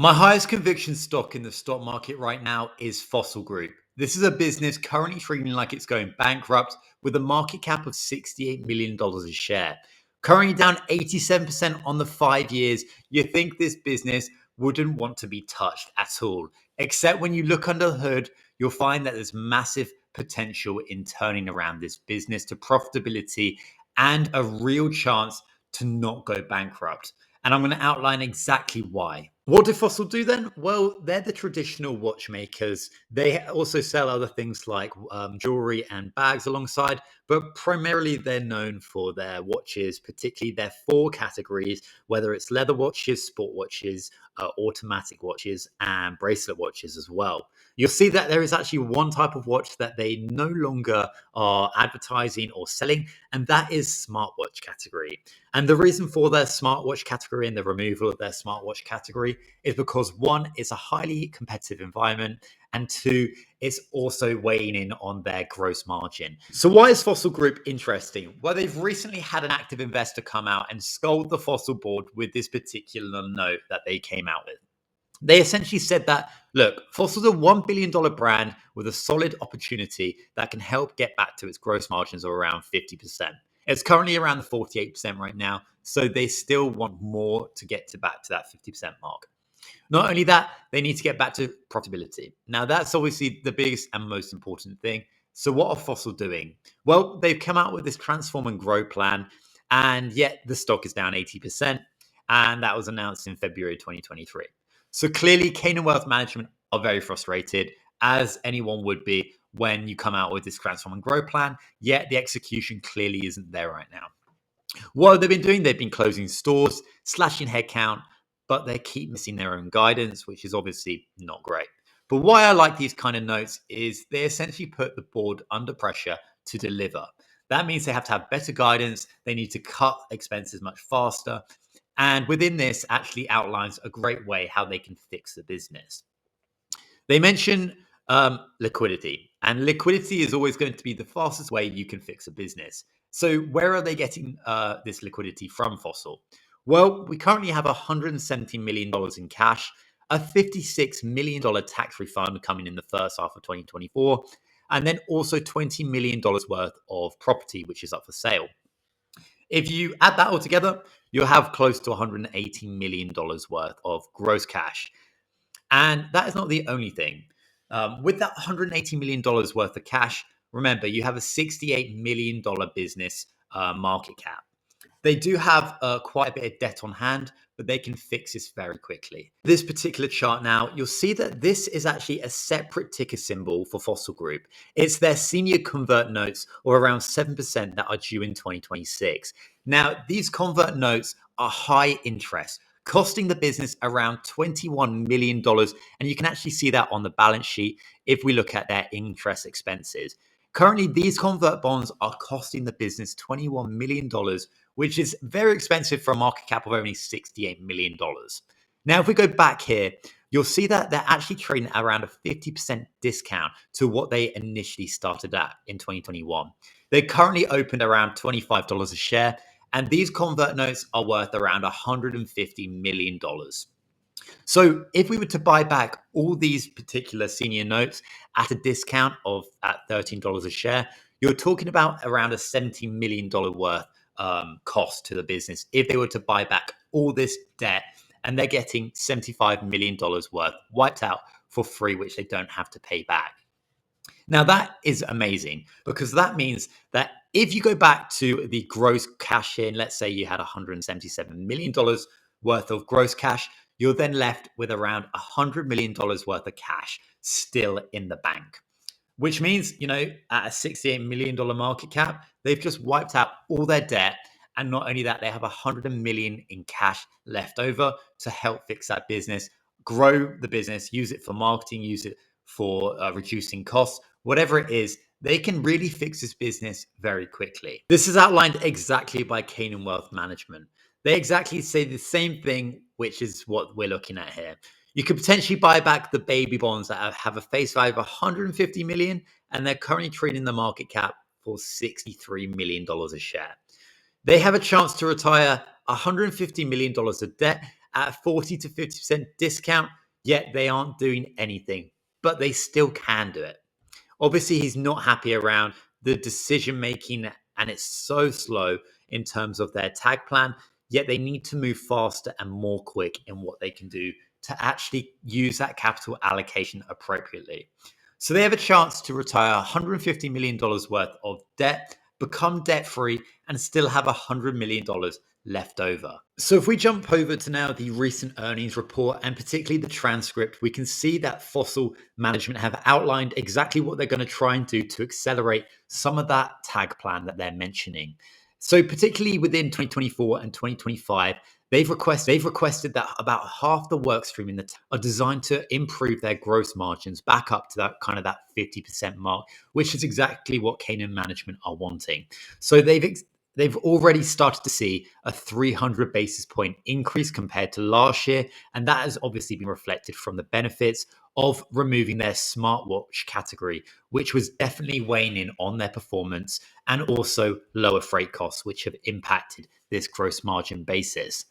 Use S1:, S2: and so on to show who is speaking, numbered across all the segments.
S1: My highest conviction stock in the stock market right now is FOSL Group. This is a business currently trading like it's going bankrupt with a market cap of $68 million a share. Currently down 87% on the 5 years. You think this business wouldn't want to be touched at all. Except when you look under the hood, you'll find that there's massive potential in turning around this business to profitability and a real chance to not go bankrupt. And I'm going to outline exactly why. What do Fossil do then? Well, they're the traditional watchmakers. They also sell other things like jewelry and bags alongside, but primarily they're known for their watches, particularly their four categories, whether it's leather watches, sport watches, automatic watches, and bracelet watches as well. You'll see that there is actually one type of watch that they no longer are advertising or selling, and that is smartwatch category. And the reason for their smartwatch category and the removal of their smartwatch category is because one, it's a highly competitive environment, and two, it's also weighing in on their gross margin. So why is Fossil Group interesting? Well, they've recently had an active investor come out and scold the Fossil board with this particular note that they came out with. They essentially said that, look, Fossil's a $1 billion brand with a solid opportunity that can help get back to its gross margins of around 50%. It's currently around the 48% right now, so they still want more to get back to that 50% mark. Not only that, they need to get back to profitability. Now, that's obviously the biggest and most important thing. So what are Fossil doing? Well, they've come out with this transform and grow plan, and yet the stock is down 80%, and that was announced in February 2023. So clearly, Kane Wealth Management are very frustrated, as anyone would be when you come out with this transform and grow plan, yet the execution clearly isn't there right now. What have they been doing? They've been closing stores, slashing headcount, but they keep missing their own guidance, which is obviously not great. But why I like these kind of notes is they essentially put the board under pressure to deliver. That means they have to have better guidance. They need to cut expenses much faster. And within this actually outlines a great way how they can fix the business. They mention liquidity, and liquidity is always going to be the fastest way you can fix a business. So where are they getting this liquidity from, Fossil? Well, we currently have $170 million in cash, a $56 million tax refund coming in the first half of 2024, and then also $20 million worth of property, which is up for sale. If you add that all together, you'll have close to $180 million worth of gross cash. And that is not the only thing. With that $180 million worth of cash, remember, you have a $68 million business market cap. They do have quite a bit of debt on hand, but they can fix this very quickly. This particular chart now, you'll see that this is actually a separate ticker symbol for Fossil Group. It's their senior convert notes, or around 7% that are due in 2026. Now, these convert notes are high interest, costing the business around $21 million. And you can actually see that on the balance sheet if we look at their interest expenses. Currently, these convert bonds are costing the business $21 million, which is very expensive for a market cap of only $68 million. Now, if we go back here, you'll see that they're actually trading around a 50% discount to what they initially started at in 2021. They currently opened around $25 a share, and these convert notes are worth around $150 million. So if we were to buy back all these particular senior notes at a discount of at $13 a share, you're talking about around a $70 million worth cost to the business if they were to buy back all this debt, and they're getting $75 million worth wiped out for free, which they don't have to pay back. Now, that is amazing because that means that if you go back to the gross cash in, let's say you had $177 million worth of gross cash, you're then left with around $100 million worth of cash still in the bank, which means, at a $68 million market cap, they've just wiped out all their debt. And not only that, they have $100 million in cash left over to help fix that business, grow the business, use it for marketing, use it for reducing costs, whatever it is. They can really fix this business very quickly. This is outlined exactly by Kane Wealth Management. They exactly say the same thing, which is what we're looking at here. You could potentially buy back the baby bonds that have a face value of $150 million, and they're currently trading the market cap for $63 million a share. They have a chance to retire $150 million of debt, at a 40 to 50% discount, yet they aren't doing anything, but they still can do it. Obviously, he's not happy around the decision making, and it's so slow in terms of their tag plan, yet they need to move faster and more quick in what they can do to actually use that capital allocation appropriately. So they have a chance to retire $150 million worth of debt, become debt free, and still have $100 million left over. So if we jump over to now the recent earnings report and particularly the transcript, we can see that FOSL management have outlined exactly what they're going to try and do to accelerate some of that tag plan that they're mentioning. So particularly within 2024 and 2025, they've requested that about half the work stream in the are designed to improve their gross margins back up to that kind of that 50% mark, which is exactly what Canaan management are wanting. So they've already started to see a 300 basis point increase compared to last year. And that has obviously been reflected from the benefits of removing their smartwatch category, which was definitely weighing in on their performance, and also lower freight costs, which have impacted this gross margin basis.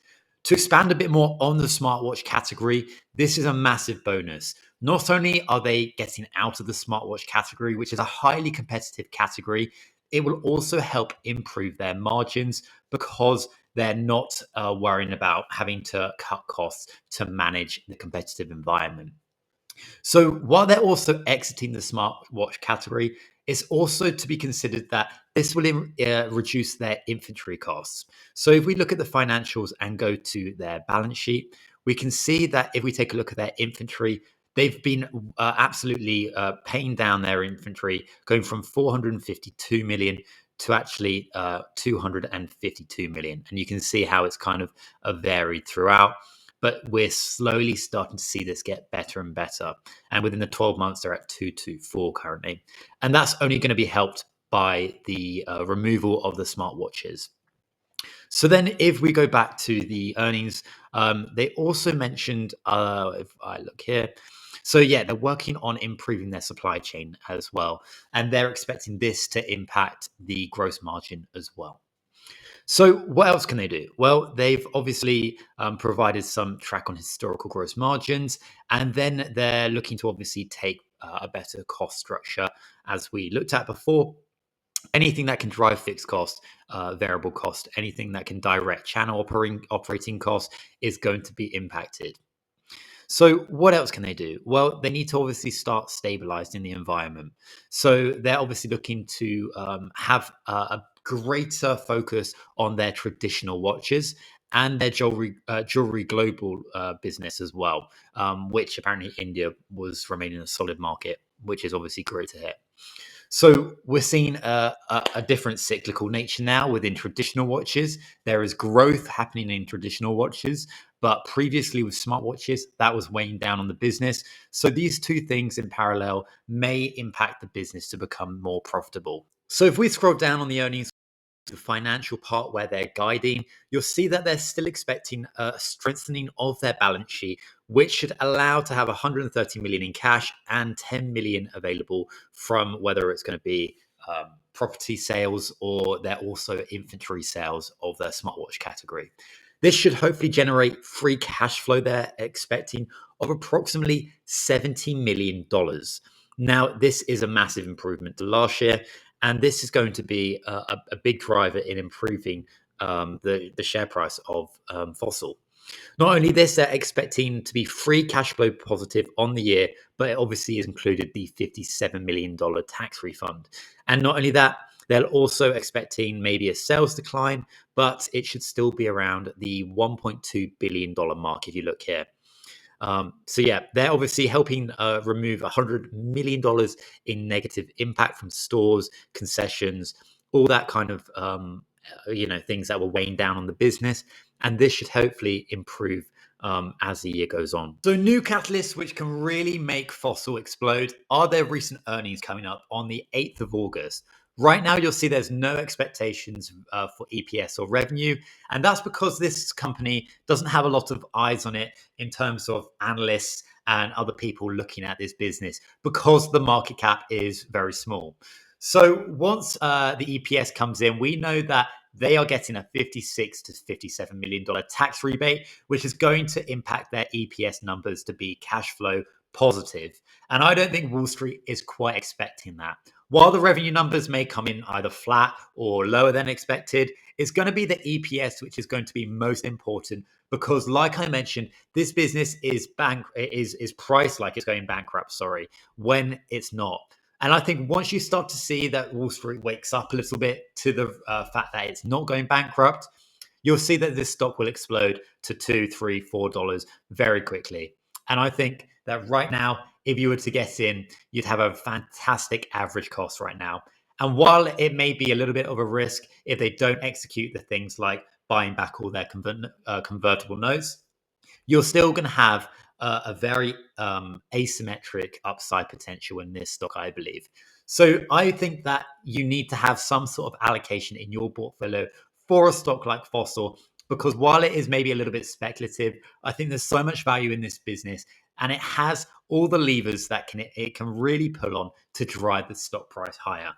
S1: To expand a bit more on the smartwatch category, this is a massive bonus. Not only are they getting out of the smartwatch category, which is a highly competitive category, it will also help improve their margins because they're not worrying about having to cut costs to manage the competitive environment. So while they're also exiting the smartwatch category, it's also to be considered that this will reduce their inventory costs. So if we look at the financials and go to their balance sheet, we can see that if we take a look at their inventory, they've been absolutely paying down their inventory, going from 452 million to actually 252 million. And you can see how it's kind of varied throughout. But we're slowly starting to see this get better and better. And within the 12 months, they're at 224 currently. And that's only going to be helped by the removal of the smartwatches. So then if we go back to the earnings, they also mentioned, if I look here, so yeah, they're working on improving their supply chain as well. And they're expecting this to impact the gross margin as well. So what else can they do? Well, they've obviously provided some track on historical gross margins, and then they're looking to obviously take a better cost structure, as we looked at before. Anything that can drive fixed cost, variable cost, anything that can direct channel operating costs is going to be impacted. So what else can they do? Well, they need to obviously start stabilizing the environment. So they're obviously looking to have a greater focus on their traditional watches and their jewelry global business as well, which apparently India was remaining a solid market, which is obviously great to hear. So we're seeing a different cyclical nature now within traditional watches. There is growth happening in traditional watches, but previously with smartwatches, that was weighing down on the business. So these two things in parallel may impact the business to become more profitable. So if we scroll down on the earnings, the financial part where they're guiding, you'll see that they're still expecting a strengthening of their balance sheet, which should allow to have 130 million in cash and 10 million available from whether it's going to be property sales or they're also inventory sales of their smartwatch category. This should hopefully generate free cash flow they're expecting of approximately $70 million. Now, this is a massive improvement to last year, and this is going to be a big driver in improving the share price of FOSL. Not only this, they're expecting to be free cash flow positive on the year, but it obviously has included the $57 million tax refund. And not only that, they're also expecting maybe a sales decline, but it should still be around the $1.2 billion mark if you look here. So yeah, they're obviously helping remove $100 million in negative impact from stores, concessions, all that kind of things that were weighing down on the business. And this should hopefully improve as the year goes on. So new catalysts which can really make FOSL explode are their recent earnings coming up on the 8th of August. Right now, you'll see there's no expectations for EPS or revenue. And that's because this company doesn't have a lot of eyes on it in terms of analysts and other people looking at this business because the market cap is very small. So once the EPS comes in, we know that they are getting a $56 to $57 million tax rebate, which is going to impact their EPS numbers to be cash flow positive. And I don't think Wall Street is quite expecting that. While the revenue numbers may come in either flat or lower than expected, it's going to be the EPS which is going to be most important, because like I mentioned, this business is priced like it's going bankrupt, when it's not. And I think once you start to see that Wall Street wakes up a little bit to the fact that it's not going bankrupt, you'll see that this stock will explode to $2, $3, $4 very quickly. And I think that right now, if you were to get in, you'd have a fantastic average cost right now. And while it may be a little bit of a risk if they don't execute the things like buying back all their convertible notes, you're still going to have a very asymmetric upside potential in this stock, I believe. So I think that you need to have some sort of allocation in your portfolio for a stock like FOSL, because while it is maybe a little bit speculative, I think there's so much value in this business, and it has all the levers that it can really pull on to drive the stock price higher.